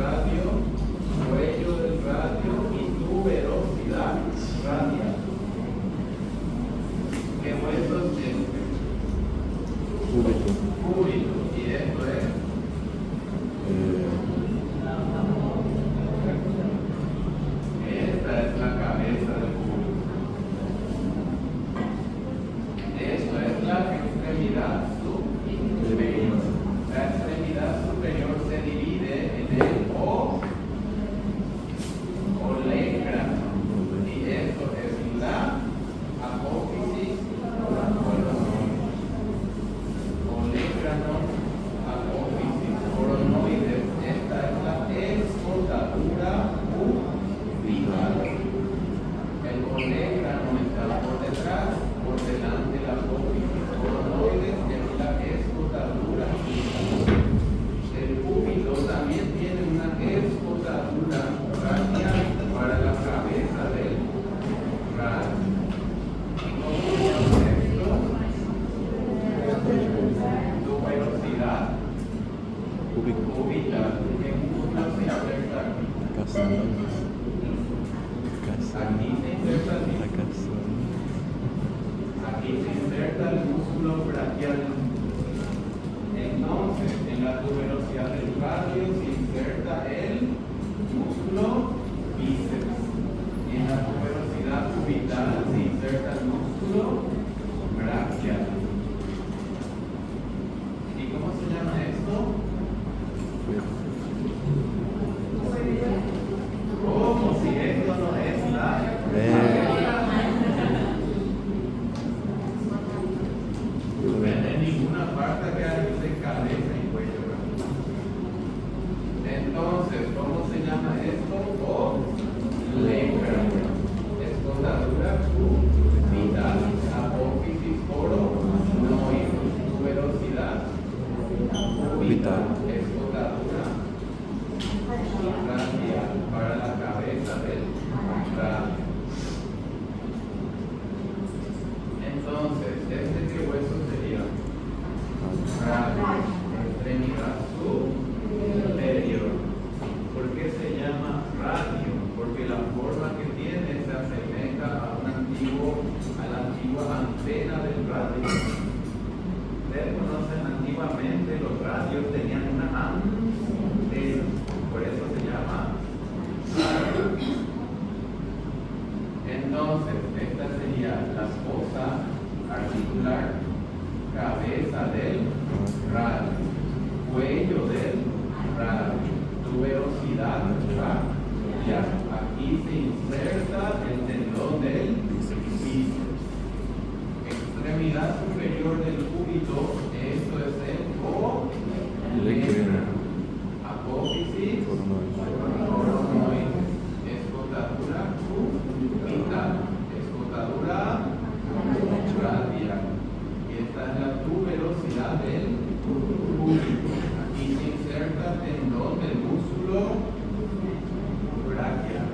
radio, cuello del radio y tuberosidad radial. ¿Qué huesos tiene? Cúbito. Y esto es esta es la cabeza del cúbito. Esto es la extremidad superior. La extremidad superior se divide en el olecranon. Y esto es la apófisis olecranon, apófisis coronoides. Esta es la escotadura cubital. El olecranon está por detrás, por delante la apófisis coronoides es la escotadura cubital. El cúbito también tiene una escotadura radial para la cabeza del radio. ¿Y cómo se llama esto? Tuberosidad cubital. ¿Qué músculo se aprieta aquí? Aquí se inserta el músculo braquial. Entonces, en la tuberosidad del radio se inserta el músculo bíceps. Y en la tuberosidad cubital se inserta el músculo braquial. ¿Y cómo se llama esto? Como si esto no es la... En ninguna parte que hay de cabeza y cuello. Entonces, ¿cómo se llama esto? Olecranon. Escotadura cubital, apófisis coronoides, tuberosidad cubital, escotadura radial para la cabeza del radio. Entonces, ¿qué hueso sería? Radio, extremidad superior. ¿Por qué se llama radio? Porque la forma que tiene se asemeja a la antigua antena del radio. Ustedes conocen, antiguamente los radios tenían una antena, por eso se llama radio. Entonces, esta sería la fosa articular, cabeza del radio, cuello del radio, tuberosidad radial. Aquí se inserta el tendón del bíceps. Extremidad superior del cúbito, esto es el olecranon. Apófisis coronoides, escotadura cubital, escotadura radial. Y esta es la tuberosidad del cúbito. Aquí se inserta el tendón del músculo braquial.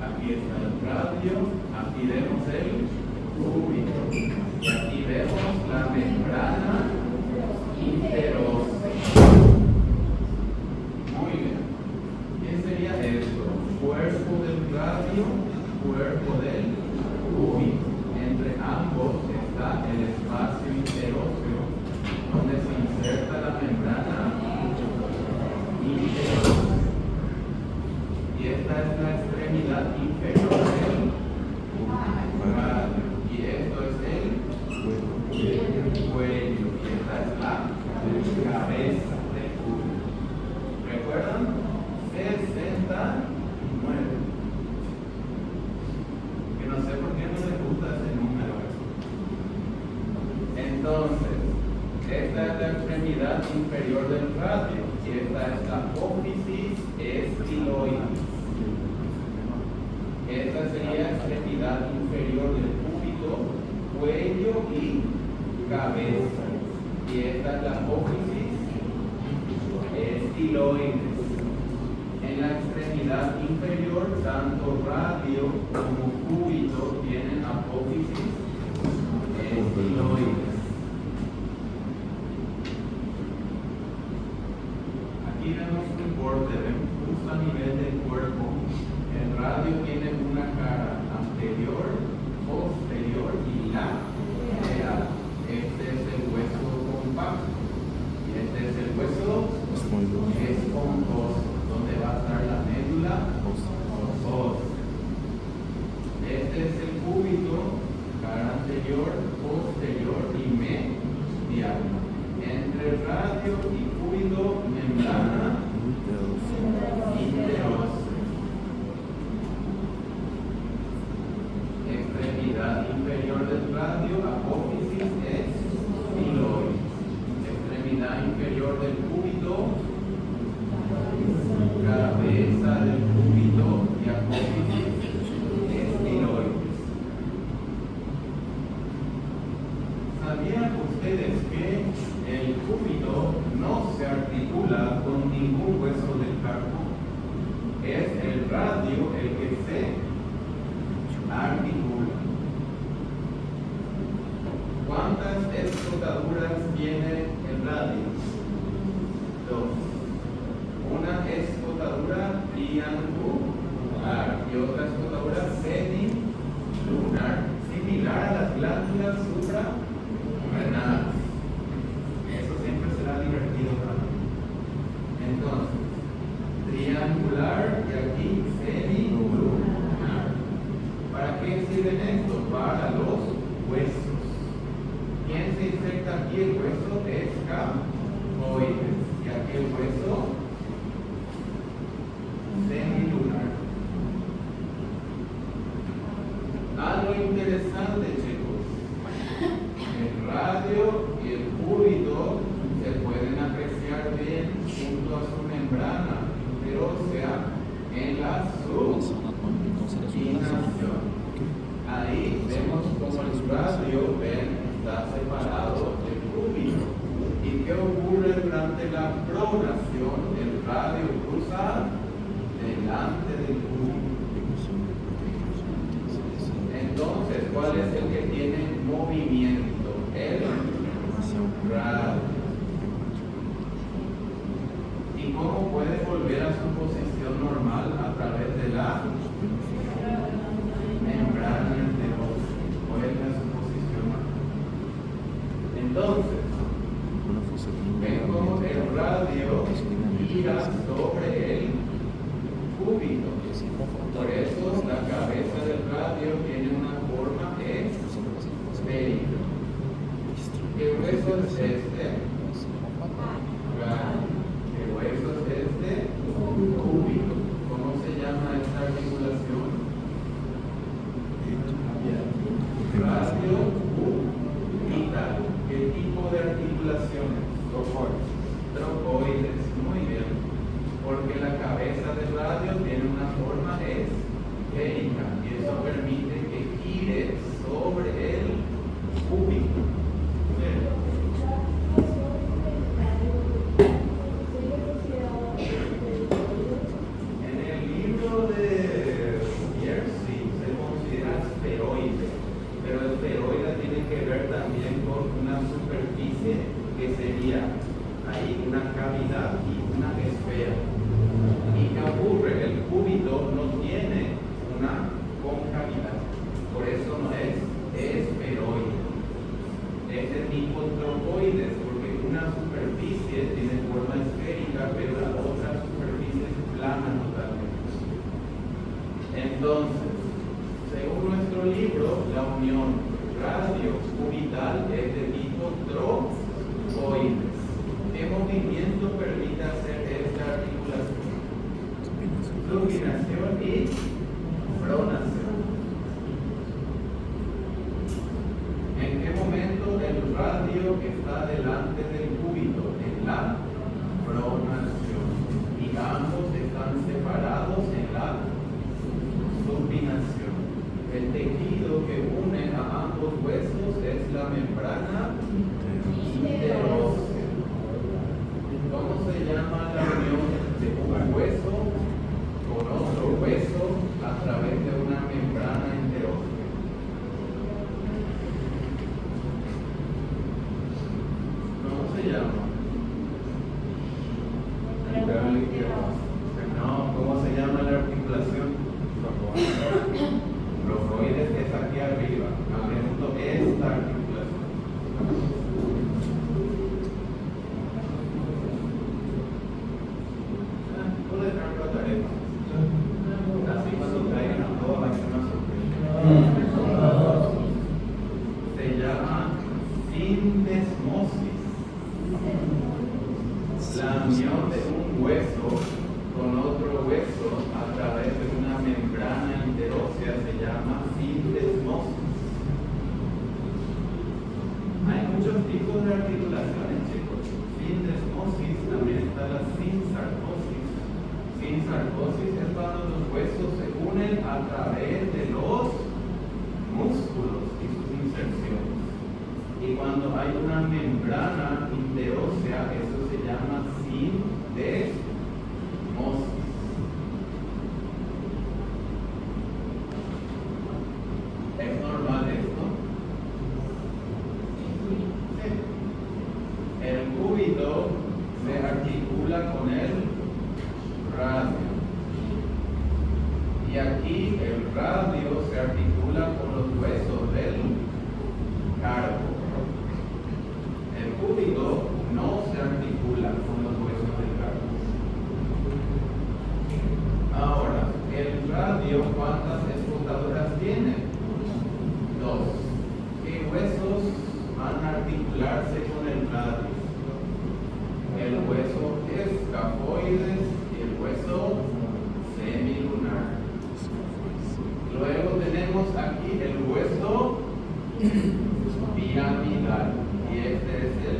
Aquí está el radio, aquí vemos el cúbito. Y aquí vemos la membrana interósea. Muy bien. ¿Qué sería esto? Cuerpo del radio, cuerpo del cúbito. Entre ambos está el espacio interóseo, donde se inserta la membrana interósea. Y esta es la extremidad inferior del radio. Y esto es el cuello. Y esta es la cabeza del cúbito. ¿Recuerdan? 69. Que no sé por qué no les gusta ese número. Entonces, esta es la extremidad inferior del radio. Y esta es la apófisis estiloides. Esta sería extremidad inferior del cúbito, cuello y cabeza. Y esta es la apófisis estiloides. En la extremidad inferior, tanto radio como cúbito tienen apófisis estiloides. aquí vemos un borde, vemos justo a nivel del cuerpo. El radio tiene una cara anterior, posterior y lateral. Este es el hueso compacto. Y este es el hueso esponjoso, donde va a estar la médula ósea. Este es el cúbito, cara anterior, posterior y medial. Entre radio y cúbito, membrana interósea. Extremidad inferior del radio, apófisis, es piloide. Extremidad inferior del cúbito, cabeza del cúbito y apófisis, es piloide. ¿Sabían ustedes que el cúbito no se articula con ningún hueso del carpo? Es el radio el que se articula. ¿Cuántas escotaduras tiene el radio? 2. Una escotadura triangular y otra escotadura semilunar, similar a las glándulas suprarrenales. Eso siempre será divertido para mí. Entonces, triangular y aquí semilunar. ¿Para qué sirven esto? Para los huesos. ¿Quién se inserta aquí? El hueso escafoides. Y aquí el hueso semilunar. Algo interesante, chicos. El radio y el cúbito se pueden apreciar bien junto a su membrana interósea en la subinación. Ahí vemos como el radio, está separado del cúbito. ¿Y qué ocurre durante la pronación? El radio cruza delante del cúbito. Entonces, ¿cuál es el que tiene movimiento? El radio. ¿Y cómo puede volver a su posición normal? A través de la membrana interósea. Vuelve a su posición normal. Entonces, ven cómo el radio gira sobre el cúbito. Por eso la cabeza del radio tiene una forma esférica. ¿Qué hueso es este? ¿Qué hueso es este? Cúbito. ¿Cómo se llama esta articulación? Radio cubital. ¿Qué tipo de articulaciones? Trocoides. Muy bien. Porque la cabeza del radio tiene una forma esférica y eso permite que gire sobre el cúbito. En el libro de Jersey se considera esferoide, pero el esferoide tiene que ver también con una superficie que sería ahí una cavidad y una esfera. ¿Y qué ocurre? El cúbito no tiene una concavidad, por eso no es esferoide. Es de tipo trocoides, porque una superficie tiene forma esférica, pero la otra superficie es plana totalmente. Entonces, según nuestro libro, la unión radio-cubital es de tipo trocoides. ¿Qué movimiento permite hacer esta articulación? Supinación y pronación. ¿En qué momento el radio está delante del cúbito? En la pronación. Y ambos están separados en la supinación. El tejido que une a ambos huesos es la membrana interósea. ¿Cómo se llama la unión de un hueso con otro hueso a través de una membrana interósea? ¿Cómo se llama? a la izquierda. No, ¿cómo se llama la articulación? Trofoides es aquí arriba. Me pregunto, esta articulación. Puedo dejarlo a tarea. Así cuando traigan a todos va a ser una sorpresa. Se llama sindesmosis. La unión de un hueso con otro hueso a través de una membrana interósea se llama sindesmosis. Hay muchos tipos de articulaciones, chicos. Sindesmosis, también está la sinsarcosis. Sinsarcosis es cuando los huesos se unen a través de los músculos y sus inserciones. Y cuando hay una membrana interósea, eso se llama sindesmosis. ¿Es normal esto? Sí. El cúbito se articula con el radio. Y aquí el radio se articula con los huesos del carpo. El cúbito no se articula con los huesos del carpo. Ahora, el radio, ¿cuántas escotadoras tiene? 2. ¿Qué huesos van a articularse con el radio? El hueso escafoides y el hueso semilunar. Luego tenemos aquí el hueso piramidal y este es el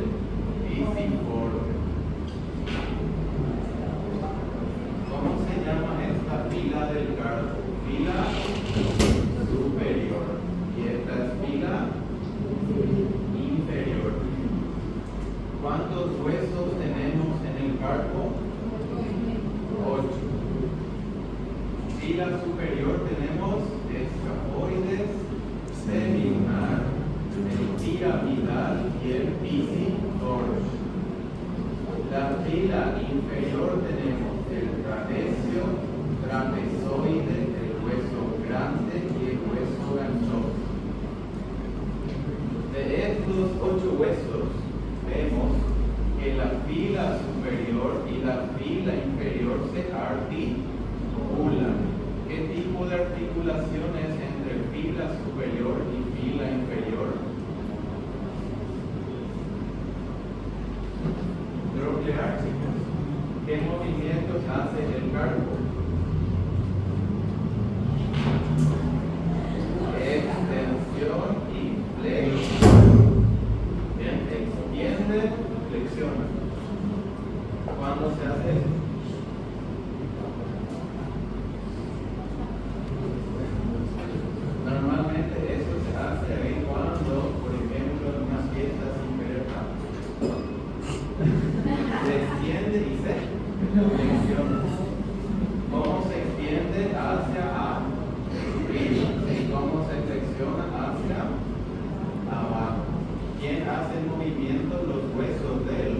pisiforme. ¿Cómo se llama esta fila del carpo? Fila superior y esta es fila inferior. ¿Cuántos huesos tenemos en el carpo? 8. Fila superior tenemos escafoides, semilunar, el piramidal y el pisiforme. La fila inferior tenemos el trapecio, trapezoide, el hueso grande y el hueso ganchoso. De estos 8 huesos vemos que la fila superior y la fila inferior se articulan. ¿Qué tipo de articulaciones entre fila superior y fila inferior? Tronclear, chicos. ¿Qué movimientos hace el carpo? Extensión y flexión. Bien, extiende, flexiona. ¿Cuándo se hace eso? Normalmente eso se hace ahí cuando, por ejemplo, en unas fiestas sin querer se extiende y se flexiona. ¿Cómo se extiende hacia arriba? ¿Y cómo se flexiona hacia abajo? ¿Quién hace el movimiento? Los huesos del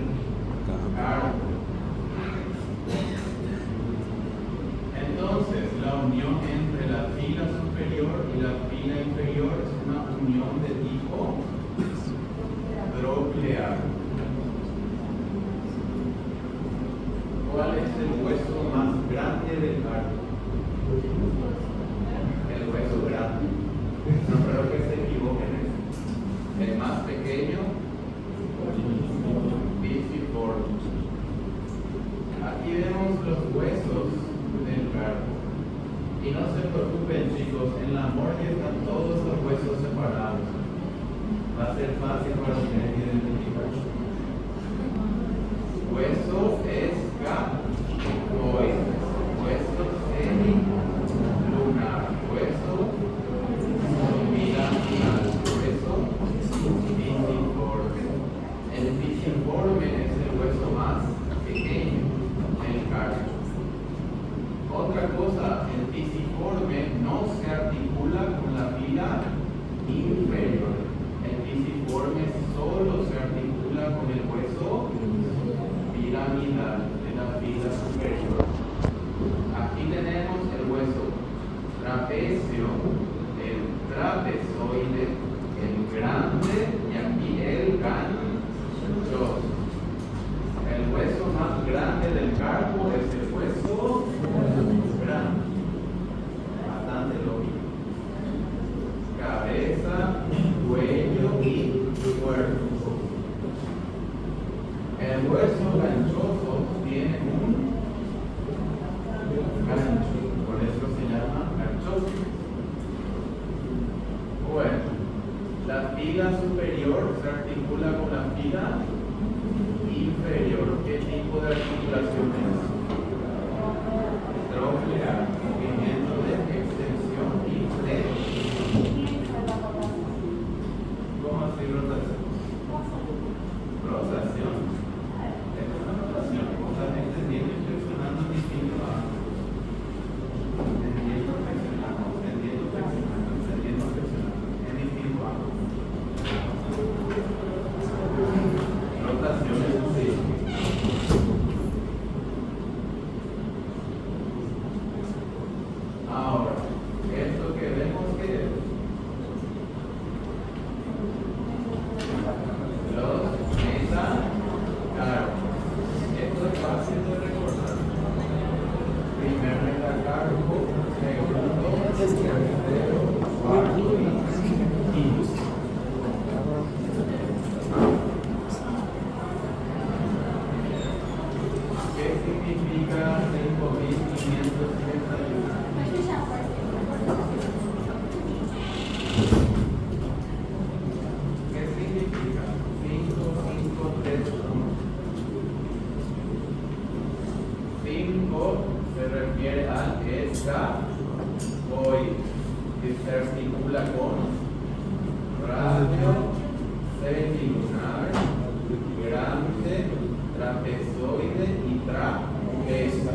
carpo. Entonces, la unión entre la fila superior y la fila inferior es una unión de tipo tronclear. ¿Cuál es el hueso más grande del carpo? El hueso grande. No creo que se equivoquen. El más pequeño, pisiforme. Aquí vemos los huesos del carpo. Y no se preocupen, chicos, en la morgue están todos los huesos separados. Va a ser fácil para ustedes identificar. Hueso escafoide, hueso semilunar, hueso piramidal, hueso pisiforme. El pisiforme es el hueso más pequeño del carpo. Otra cosa, el pisiforme no se articula con la fila inferior. El pisiforme solo se articula con el hueso piramidal. hueso ganchoso tiene un gancho, por eso se llama ganchoso. Bueno, la fila superior se articula con la fila inferior. ¿Qué tipo de articulación es? Troclear, movimiento de extensión y flexión. ¿Cómo así rotación? Rotación. Es una rotación. O sea, extendiendo y flexionando distinto a extendiendo, flexionando, extendiendo, flexionando, extendiendo, flexionando. En distinto a rotación es así. Ahora, esto que vemos que es los metacarpos. Esto es fácil de recordar. Primer metacarpo, segundo, tercero, cuarto y quinto. ¿Qué significa 5.571? ¿Qué significa 5531? 5 se refiere al escafoide, que se articula con radio, semilunar, grande, trapezoide y trapecio.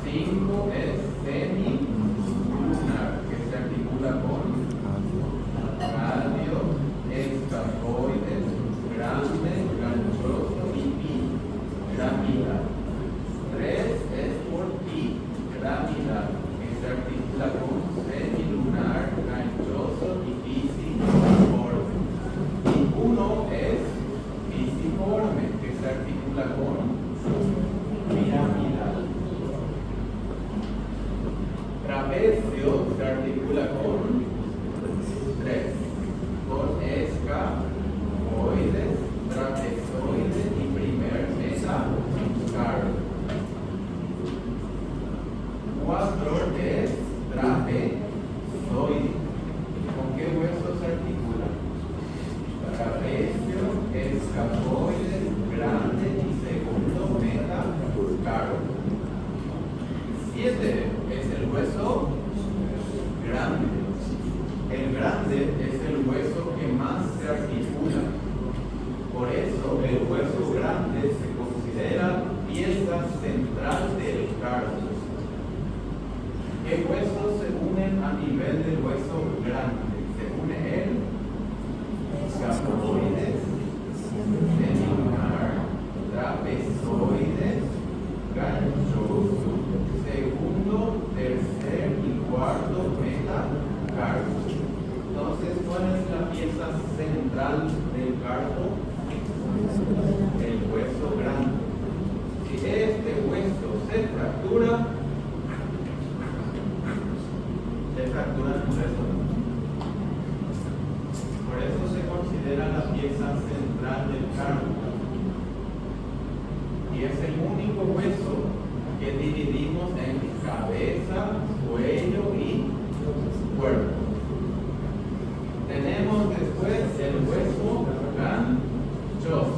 5 es semilunar, que se articula con radio, escafoide, grande, ganchoso y piramidal. 3 es por piramidal, que se articula con semilunar, ganchoso y pisiforme. Y 1 es pisiforme, que se articula con piramidal. Trapecio se articula con 3, con escafoides, trapezoides y primer metacarpo. 4 es trapezoide. ¿Con qué hueso se articula? Trapecio, escafoides, grande y segundo metacarpo. 7 es el hueso grande. El grande es el hueso que más se articula. Por eso el hueso grande se considera pieza central del carpo. ¿Qué huesos se unen a nivel del hueso grande? Se une el escafoides, semilunar, trapezoides, ganchoso, segundo, tercer y cuarto metacarpo. Entonces, ¿cuál es la pieza central del carpo? El hueso grande. Si este hueso se fractura el hueso. Por eso se considera la pieza central del carpo. Y es el único hueso que dividimos en cabeza, cuello y cuerpo. Tenemos después el hueso ganchoso.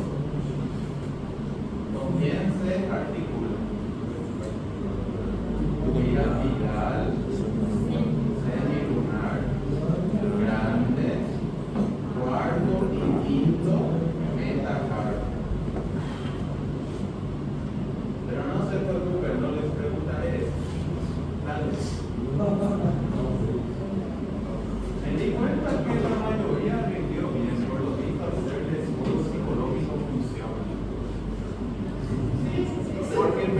¿Con quién se articula? Piramidal, semilunar, grande, cuarto y quinto metacarpo. Pero no se preocupen, no les preguntaré eso. Tal vez. Me di cuenta que la mayoría rindió bien, por lo visto hacer el estudio psicológico funciona. Sí, porque el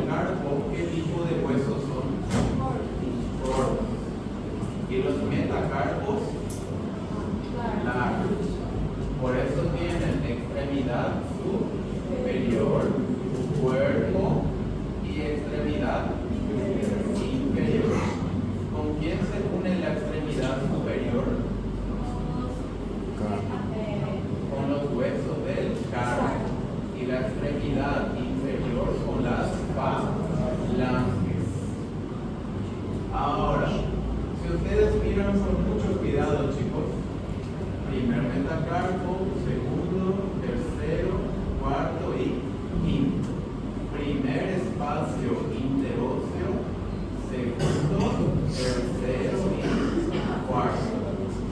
carpo, ¿qué tipo de huesos son? Cortos. Y los metacarpos, largos. Por eso tienen extremidad superior, cuerpo y extremidad inferior. ¿Con quién se une la extremidad superior? Con los huesos del carpo. Y la extremidad inferior con las falanges. Ahora, si ustedes miran con mucho cuidado, chicos, primer metacarpo, segundo, tercero, cuarto y quinto. Primer espacio interóseo, segundo, tercero y cuarto.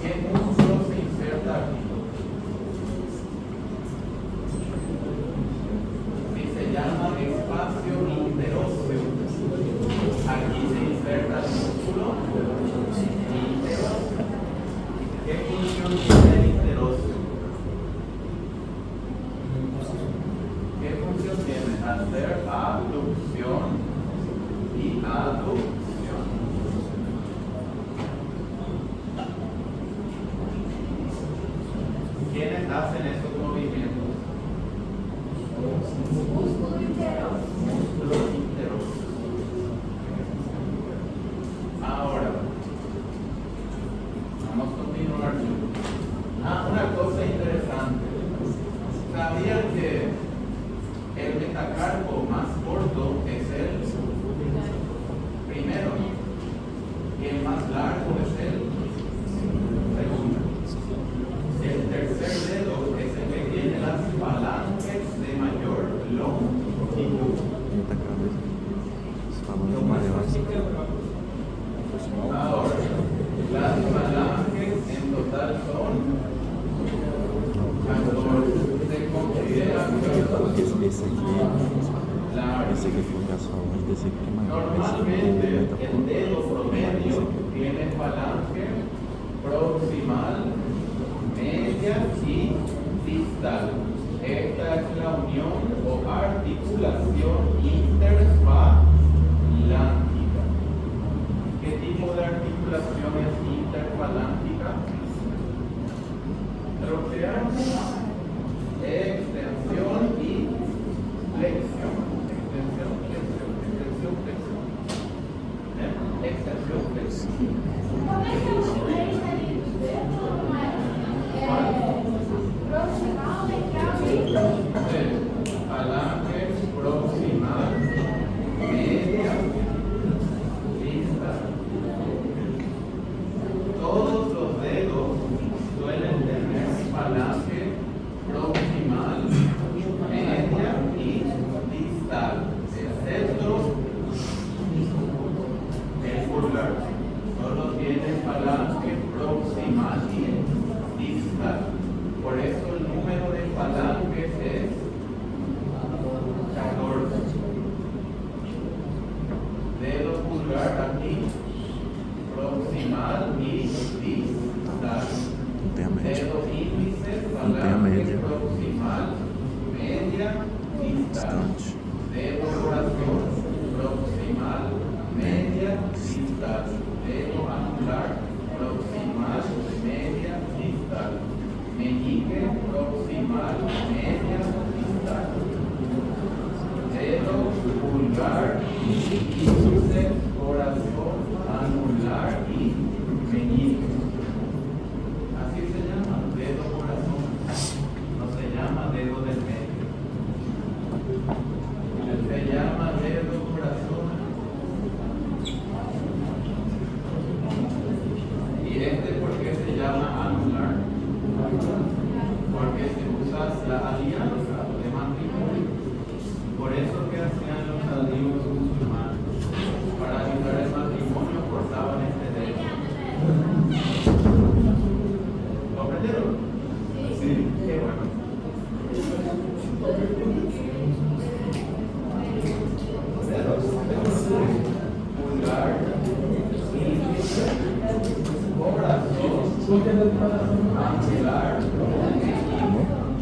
¿Qué músculo se inserta aquí? Se llama espacio interóseo. Aquí se inserta el músculo interóseo. ¿Qué función tiene el interóseo? ¿Qué función tiene? Hacer abducción y aducción. ¿Quiénes hacen esos movimientos? Músculo interóseo. Ahora, vamos a continuar. Una cosa interesante. ¿Sabían que el metacarpo más corto es el primero y el más largo es el segundo? El tercer dedo es el que tiene las falanges de mayor longitud. Ahora, las falanges en total son 14. Se considera esse aqui foi a falange desse aqui é maior. normalmente el dedo promedio tiene falange proximal, media y distal. Esta es la unión o articulación interfalángica. ¿Qué tipo de articulación es interfalángica? Troceamos, extensión y flexión. Extensión, flexión, extensión, flexión. Extensión, flexión. Falange proximal, media, distal. Todos los dedos suelen tener falange proximal, media y distal, excepto el pulgar. Solo tiene falange proximal y distal. Por eso el número de falanges es 14. Dedo pulgar aquí, proximal y distal. Dedo índice, falange proximal, media, distal. Dedo corazón, proximal, media, distal. Dedo anular, proximal, media, distal. Meñique, proximal, media, distal. Dedo pulgar, índice,